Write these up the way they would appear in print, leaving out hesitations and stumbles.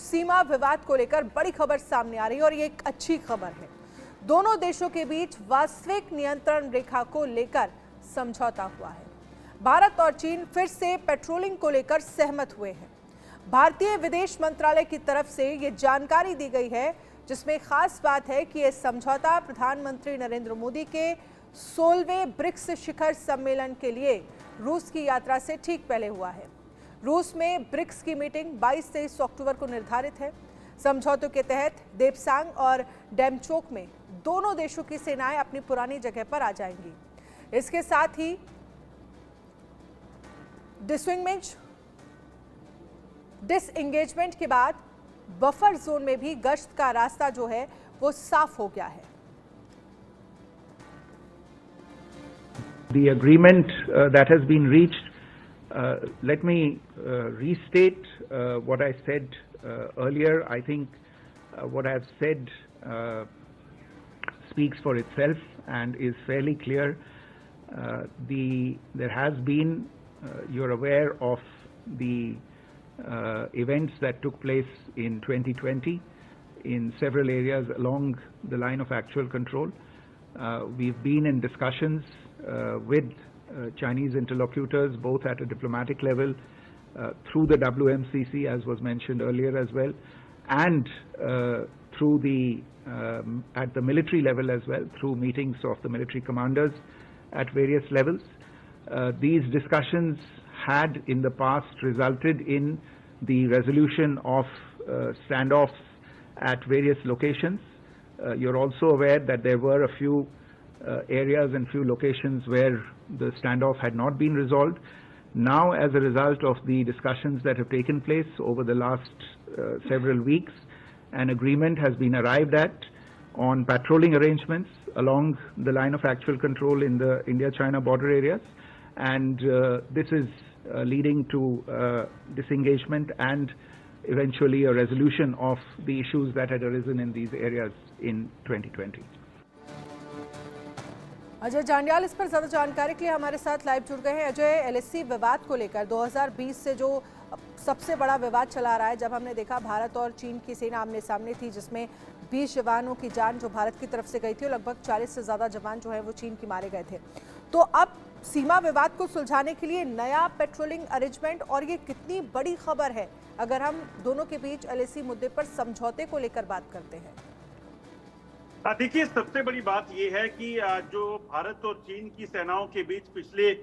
सीमा विवाद को लेकर बड़ी खबर सामने आ रही है और ये एक अच्छी खबर है। दोनों देशों के बीच वास्तविक नियंत्रण रेखा को लेकर समझौता हुआ है। भारत और चीन फिर से पेट्रोलिंग को लेकर सहमत हुए हैं। भारतीय विदेश मंत्रालय की तरफ से ये जानकारी दी गई है, जिसमें खास बात है कि यह समझौता प्रधानमंत्री नरेंद्र मोदी के 16वें ब्रिक्स शिखर सम्मेलन के लिए रूस की यात्रा से ठीक पहले हुआ है। रूस में ब्रिक्स की मीटिंग 22-23 अक्टूबर को निर्धारित है। समझौतों के तहत देपसांग और डेमचोक में दोनों देशों की सेनाएं अपनी पुरानी जगह पर आ जाएंगी। इसके साथ ही डिसएंगेजमेंट के बाद बफर जोन में भी गश्त का रास्ता जो है वो साफ हो गया है। The agreement that has been reached, let me restate what I said earlier. I think what I have said speaks for itself and is fairly clear. There has been, you're aware of the events that took place in 2020 in several areas along the line of actual control. We've been in discussions with Chinese interlocutors, both at a diplomatic level, through the WMCC, as was mentioned earlier as well, and through the at the military level as well, through meetings of the military commanders at various levels. These discussions had in the past resulted in the resolution of standoffs at various locations. You're also aware that there were a few areas and few locations where the standoff had not been resolved. Now, as a result of the discussions that have taken place over the last several weeks, an agreement has been arrived at on patrolling arrangements along the line of actual control in the India-China border areas, and this is leading to disengagement and eventually a resolution of the issues that had arisen in these areas in 2020. Ajay Jandiyal इस पर ज्यादा जानकारी के लिए हमारे साथ live जुड़ गए हैं। अजय, एलएसी विवाद को लेकर 2020 से जो सबसे बड़ा विवाद चला रहा है, जब हमने देखा भारत और चीन की सेना आमने सामने थी, जिसमें 20 जवानों की जान जो भारत की तरफ से गई थी और लगभग 40 से ज्यादा जवान जो है वो चीन की मारे गए थे। तो अब सीमा विवाद को सुलझाने के लिए नया पेट्रोलिंग अरेंजमेंट, और ये कितनी बड़ी खबर है अगर हम दोनों के बीच एलएसी मुद्दे पर समझौते को लेकर बात करते हैं। देखिए, सबसे बड़ी बात यह है कि जो भारत और चीन की सेनाओं के बीच पिछले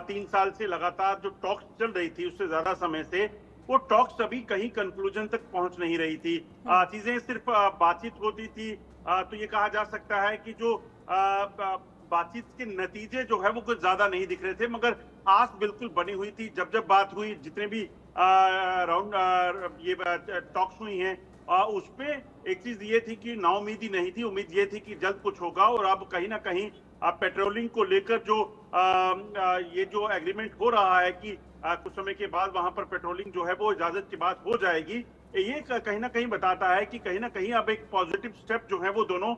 3 साल से लगातार जो टॉक्स चल रही थी, उससे ज्यादा समय से वो टॉक्स अभी कहीं कंक्लूजन तक पहुंच नहीं रही थी। चीजें सिर्फ बातचीत होती थी। तो ये कहा जा सकता है कि जो बातचीट के नतीजे जो है वो कुछ ज्यादा नहीं दिख रहे थे, मगर आस बिल्कुल बनी हुई थी। जब जब बात हुई, जितने भी राउंड ये टॉक्स हुई हैं, उसपे एक चीज ये थी कि नाउमीदी नहीं थी, उम्मीद ये थी कि जल्द कुछ होगा। और अब कहीं ना कहीं पेट्रोलिंग को लेकर जो ये जो एग्रीमेंट हो रहा है कि कुछ समय के बाद वहां पर पेट्रोलिंग जो है वो इजाजत की बात हो जाएगी, ये कहीं ना कहीं बताता है कि कहीं ना कहीं अब एक पॉजिटिव स्टेप जो है वो दोनों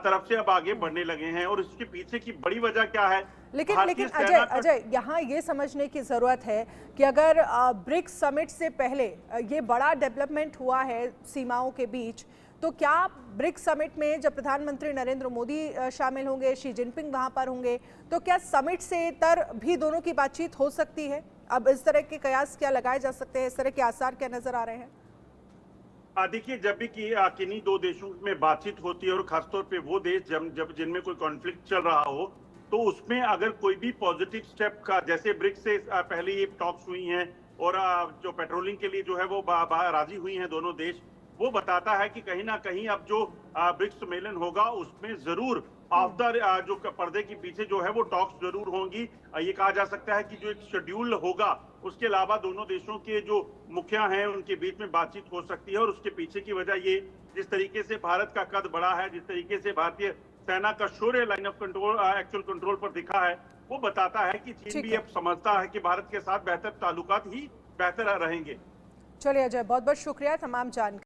तरफ से अब आगे बढ़ने लगे हैं। और इसके पीछे की बड़ी वजह क्या है? लेकिन अजय यहाँ ये समझने की जरूरत है कि अगर ब्रिक्स समिट से पहले ये बड़ा डेवलपमेंट हुआ है सीमाओं के बीच, तो क्या ब्रिक्स समिट में जब प्रधानमंत्री नरेंद्र मोदी शामिल होंगे, शी जिनपिंग वहां पर होंगे, तो क्या समिट से तर भी दोनों की बातचीत हो सकती है? अब इस तरह के कयास क्या लगाए जा सकते हैं? इस तरह के आसार क्या नजर आ रहे हैं? देखिए, जब भी किन्हीं दो देशों में बातचीत होती है और खासतौर पे वो देश जब जिनमें कोई कॉन्फ्लिक्ट चल रहा हो, तो उसमें अगर कोई भी पॉजिटिव स्टेप का, जैसे ब्रिक्स से पहले ये टॉक्स हुई हैं और जो पेट्रोलिंग के लिए जो है वो राजी हुई हैं दोनों देश, वो बताता है कि कहीं ना कहीं अब जो ब्रिक्स सम्मेलन होगा उसमें जरूर ऑफ द जो पर्दे के पीछे जो है वो टॉक्स जरूर होंगी। ये कहा जा सकता है कि जो एक शेड्यूल होगा, उसके अलावा दोनों देशों के जो मुखिया हैं उनके बीच में बातचीत हो सकती है। और उसके पीछे की वजह ये, जिस तरीके से भारत का कद बढ़ा है, जिस तरीके से भारतीय सेना का शौर्य line of control actual control पर दिखा है, वो बताता है कि चीन भी अब समझता है कि भारत के साथ बेहतर ताल्लुकात ही बेहतर रहेंगे। चलिए अजय, बहुत बहुत शुक्रिया तमाम जानकारी